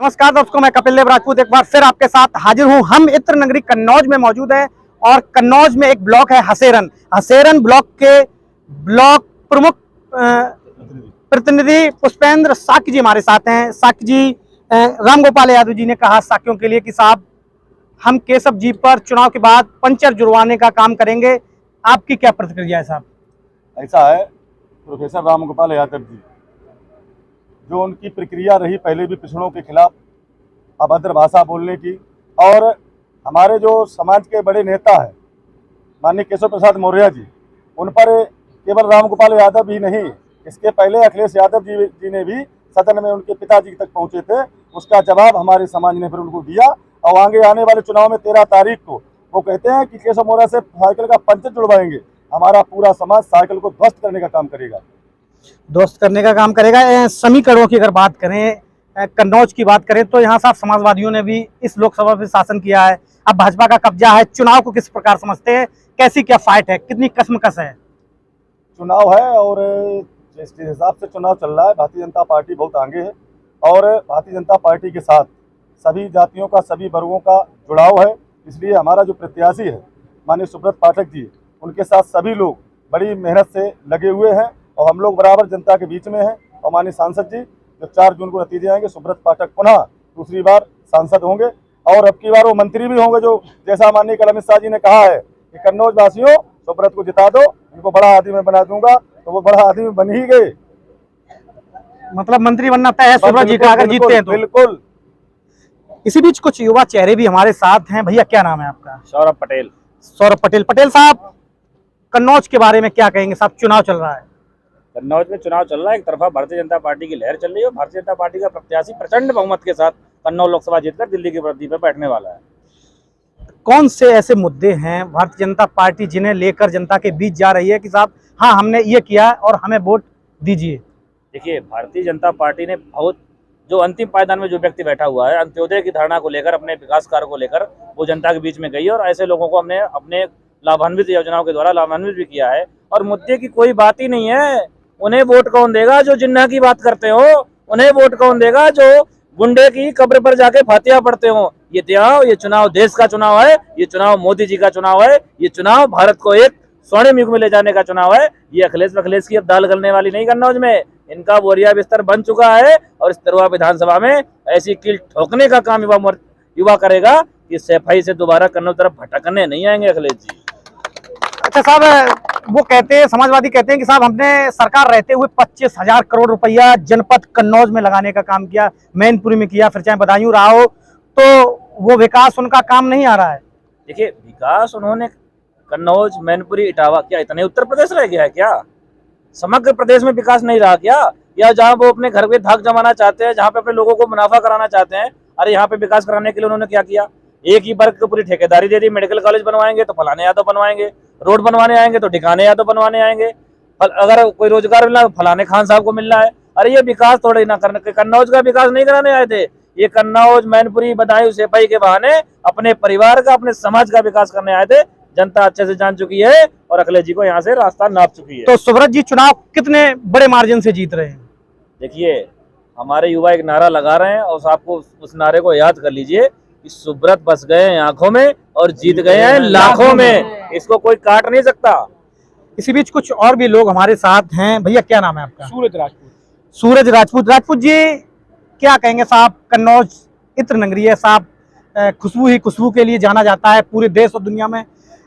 नमस्कार दोस्तों, मैं कपिल देव राजपूत एक बार फिर आपके साथ हाजिर हूं। हम इत्र नगरी कन्नौज में मौजूद हैं और कन्नौज में एक ब्लॉक है हसेरन ब्लॉक के ब्लॉक प्रमुख प्रतिनिधि पुष्पेंद्र साक्य जी हमारे साथ हैं। साक्य जी, रामगोपाल यादव जी ने कहा साक्यों के लिए कि साहब हम केशव जी पर चुनाव के बाद पंचर जुड़वाने का काम करेंगे। आपकी क्या प्रतिक्रिया है साहब? ऐसा है, प्रोफेसर रामगोपाल यादव जी जो उनकी प्रक्रिया रही पहले भी पिछड़ों के खिलाफ अभद्र भाषा बोलने की, और हमारे जो समाज के बड़े नेता हैं माननीय केशव प्रसाद मौर्य जी, उन पर केवल रामगोपाल यादव ही नहीं, इसके पहले अखिलेश यादव जी ने भी सदन में उनके पिताजी तक पहुंचे थे। उसका जवाब हमारे समाज ने फिर उनको दिया और आगे आने वाले चुनाव में 13 तारीख को वो कहते हैं कि केशव मौर्य से साइकिल का पंचर जुड़वाएंगे। हमारा पूरा समाज साइकिल को ध्वस्त करने का काम करेगा। समीकरणों की अगर बात करें, कन्नौज की बात करें, तो यहाँ साहब समाजवादियों ने भी इस लोकसभा में शासन किया है। अब भाजपा का कब्जा है। चुनाव को किस प्रकार समझते हैं? कैसी क्या फाइट है? कितनी कसमकस है? चुनाव है और जिस हिसाब से चुनाव चल रहा है, भारतीय जनता पार्टी बहुत आगे है और भारतीय जनता पार्टी के साथ सभी जातियों का, सभी वर्गों का जुड़ाव है। इसलिए हमारा जो प्रत्याशी है माननीय सुब्रत पाठक जी, उनके साथ सभी लोग बड़ी मेहनत से लगे हुए हैं और हम लोग बराबर जनता के बीच में हैं। और माननीय सांसद जी जो 4 जून को नतीजे आएंगे, सुब्रत पाठक पुनः दूसरी बार सांसद होंगे और अब की बार वो मंत्री भी होंगे, जो जैसा माननीय कल अमित शाह जी ने कहा है कि कन्नौज वासियों सुब्रत को जिता दो, इनको बड़ा आदमी मैं बना दूंगा, तो वो बड़ा आदमी बन ही गए। मतलब मंत्री बनना तय है सुब्रत जी का अगर जीतते हैं तो? बिल्कुल। इसी बीच कुछ युवा चेहरे भी हमारे साथ हैं। भैया क्या नाम है आपका? सौरभ पटेल। सौरभ पटेल। पटेल साहब, कन्नौज के बारे में क्या कहेंगे साहब? चुनाव चल रहा है, कन्नौज में चुनाव चल रहा है। एक तरफा भारतीय जनता पार्टी की लहर चल रही है और भारतीय जनता पार्टी का प्रत्याशी प्रचंड बहुमत के साथ कन्नौज लोकसभा जीतकर दिल्ली की वर्दी पर बैठने वाला है। कौन से ऐसे मुद्दे हैं भारतीय जनता पार्टी जिन्हें लेकर जनता के बीच जा रही है कि साहब हाँ हमने ये किया और हमें वोट दीजिए? देखिए, भारतीय जनता पार्टी ने बहुत जो अंतिम पायदान में जो व्यक्ति बैठा हुआ है, अंत्योदय की धारणा को लेकर, अपने विकास कार्य को लेकर वो जनता के बीच में गई और ऐसे लोगों को हमने अपने लाभान्वित योजनाओं के द्वारा लाभान्वित भी किया है। और मुद्दे की कोई बात ही नहीं है। उन्हें वोट कौन देगा जो जिन्ना की बात करते हो? उन्हें वोट कौन देगा जो गुंडे की कब्र पर जाके फातिहा पढ़ते हो? ये चुनाव देश का चुनाव है, ये चुनाव मोदी जी का चुनाव है, ये चुनाव भारत को एक स्वर्णिम युग में ले जाने का चुनाव है। ये अखिलेश की अब दाल गलने वाली नहीं कन्नौज में। इनका बोरिया बिस्तर बन चुका है और इस तरह विधानसभा में ऐसी कील ठोकने का काम युवा करेगा कि सफाई से दोबारा कन्नौज तरफ भटकने नहीं आएंगे अखिलेश जी। अच्छा साहब, वो कहते हैं, समाजवादी कहते हैं कि साहब हमने सरकार रहते हुए 25,000 करोड़ रुपया जनपद कन्नौज में लगाने का काम किया, मैनपुरी में किया, फिर चाहे बदायूं रहा हो, तो वो विकास उनका काम नहीं आ रहा है। देखिए, विकास उन्होंने कन्नौज, मैनपुरी, इटावा, क्या इतने उत्तर प्रदेश रह गया है क्या? समग्र प्रदेश में विकास नहीं रहा क्या? या जहां वो अपने घर पे धाक जमाना चाहते हैं, जहां पे अपने लोगों को मुनाफा कराना चाहते हैं, अरे यहाँ पे विकास कराने के लिए उन्होंने क्या किया? एक ही वर्ग को पूरी ठेकेदारी दे दी। मेडिकल कॉलेज बनवाएंगे तो फलाने यादव बनवाएंगे, रोड बनवाने आएंगे तो ठिकाने यादव बनवाने आएंगे, अगर कोई रोजगार मिलना फलाने खान साहब को मिलना है। अरे ये विकास थोड़े ना करने, कन्नौज का विकास नहीं कराने आए थे। ये कन्नौज, मैनपुरी, बदायूं, सेपाई के बहाने अपने परिवार का, अपने समाज का विकास करने आए थे। जनता अच्छे से जान चुकी है और अखिलेश जी को यहाँ से रास्ता नाप चुकी है। तो सुब्रत जी चुनाव कितने बड़े मार्जिन से जीत रहे हैं? देखिए, हमारे युवा एक नारा लगा रहे हैं और आपको उस नारे को याद कर लीजिए कि सुब्रत बस गए हैं आंखों में और जीत गए हैं लाखों में। इसको कोई काट नहीं सकता। इसी बीच कुछ और भी लोग हमारे साथ हैं। भैया क्या नाम है आपका? सूरज राजपूत। सूरज राजपूत। राजपूत जी क्या कहेंगे साहब? कन्नौज इत्र नगरी है साहब, खुशबू ही खुशबू के लिए जाना जाता है पूरे देश और दुनिया में।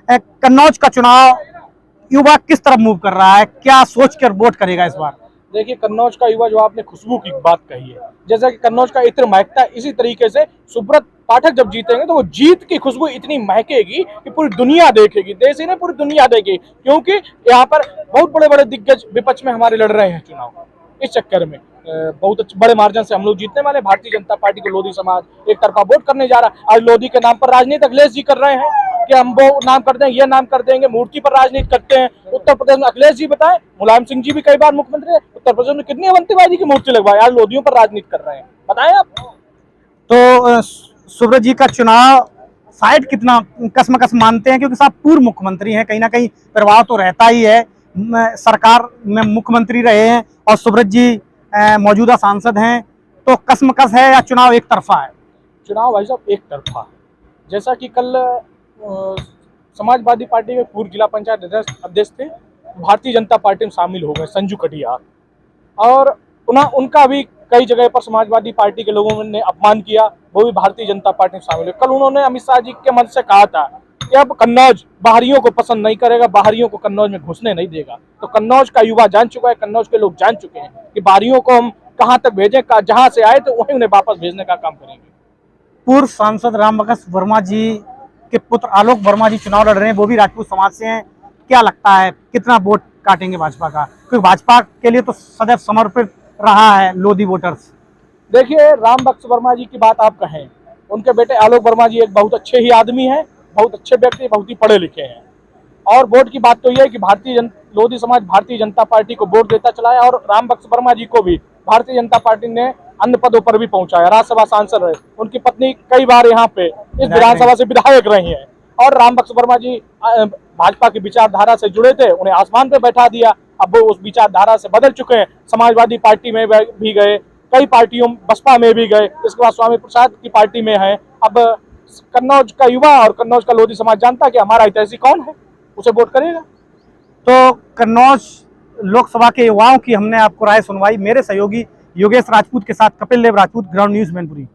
कन्नौज का चुनाव युवा किस तरफ मूव कर रहा है? क्या सोच कर वोट करेगा इस बार? देखिए, कन्नौज का युवा, जो आपने खुशबू की बात कही है, जैसा कि कन्नौज का इत्र महकता है, इसी तरीके से सुब्रत पाठक जब जीतेंगे तो वो जीत की खुशबू इतनी महकेगी कि पूरी दुनिया देखेगी, देश ही नहीं पूरी दुनिया देखेगी। क्योंकि यहाँ पर बहुत बड़े बड़े दिग्गज विपक्ष में हमारे लड़ रहे हैं चुनाव। इस चक्कर में बहुत बड़े मार्जिन से हम लोग जीतने वाले। भारतीय जनता पार्टी को लोधी समाज एक तरफा वोट करने जा रहा है। आज लोधी के नाम पर राजनीति अखिलेश जी कर रहे हैं कि हम वो नाम कर दें, ये नाम कर देंगे, मूर्ति पर राजनीति करते हैं। उत्तर प्रदेश में अखिलेश जी बताएं, मुलायम सिंह जी भी कई बार मुख्यमंत्री है, उत्तर प्रदेश में कितनी अवंतीबाजी की मूर्ति लगवाई, आज लोधियों पर राजनीति कर रहे हैं। बताएं आप। तो सुब्रत जी का चुनाव फाइट कितना कसमकस मानते हैं? क्योंकि साहब पूर्व मुख्यमंत्री हैं, कहीं ना कहीं प्रभाव तो रहता ही है। सरकार में मुख्यमंत्री रहे हैं और सुब्रत जी मौजूदा सांसद हैं। तो कसमकस है या चुनाव एक तरफा है? चुनाव भाई साहब एक तरफा है। जैसा कि कल समाजवादी पार्टी के पूर्व जिला पंचायत अध्यक्ष थे, भारतीय जनता पार्टी में शामिल हो गए संजू कटियार, और उनका भी कई जगह पर समाजवादी पार्टी के लोगों ने अपमान किया, वो भी भारतीय जनता पार्टी में शामिल हुए। कल उन्होंने अमित शाह जी के मंच से कहा था कि अब कन्नौज बाहरियों को पसंद नहीं करेगा, बाहरियों को कन्नौज में घुसने नहीं देगा। तो कन्नौज का युवा जान चुका है, कन्नौज के लोग जान चुके हैं कि बाहरियों को हम कहाँ तक भेजें, जहां से आए तो वहीं उन्हें वापस भेजने का काम करेंगे। पूर्व सांसद रामबक्स वर्मा जी के पुत्र आलोक वर्मा जी चुनाव लड़ रहे हैं, वो भी राजपूत समाज से हैं। क्या लगता है कितना वोट काटेंगे भाजपा का? क्योंकि भाजपा के लिए तो सदैव समर्पित रहा है लोधी वोटर्स। देखिए, रामबक्स वर्मा जी की बात आप कहें, उनके बेटे आलोक वर्मा जी एक बहुत अच्छे ही आदमी हैं, बहुत अच्छे व्यक्ति, बहुत ही पढ़े लिखे हैं। और वोट की बात तो यह है कि लोधी समाज भारतीय जनता पार्टी को वोट देता चला है, और रामबक्स वर्मा जी को भी भारतीय जनता पार्टी ने अन्य पदों पर भी पहुंचाया। राज्यसभा सांसद रहे, उनकी पत्नी कई बार यहाँ पे इस विधानसभा से विधायक रही हैं। और रामबक्स वर्मा जी भाजपा की विचारधारा से जुड़े थे, उन्हें आसमान पे बैठा दिया। अब वो उस विचारधारा से बदल चुके हैं, समाजवादी पार्टी में भी गए, कई पार्टियों बसपा में भी गए, इसके बाद स्वामी प्रसाद की पार्टी में है। अब कन्नौज का युवा और कन्नौज का लोधी समाज जानता कि हमारा हितैषी कौन है, उसे वोट करेगा। तो कन्नौज लोकसभा के युवाओं की हमने आपको राय सुनवाई। मेरे सहयोगी योगेश राजपूत के साथ कपिल देव राजपूत, ग्राउंड न्यूज मैनपुरी।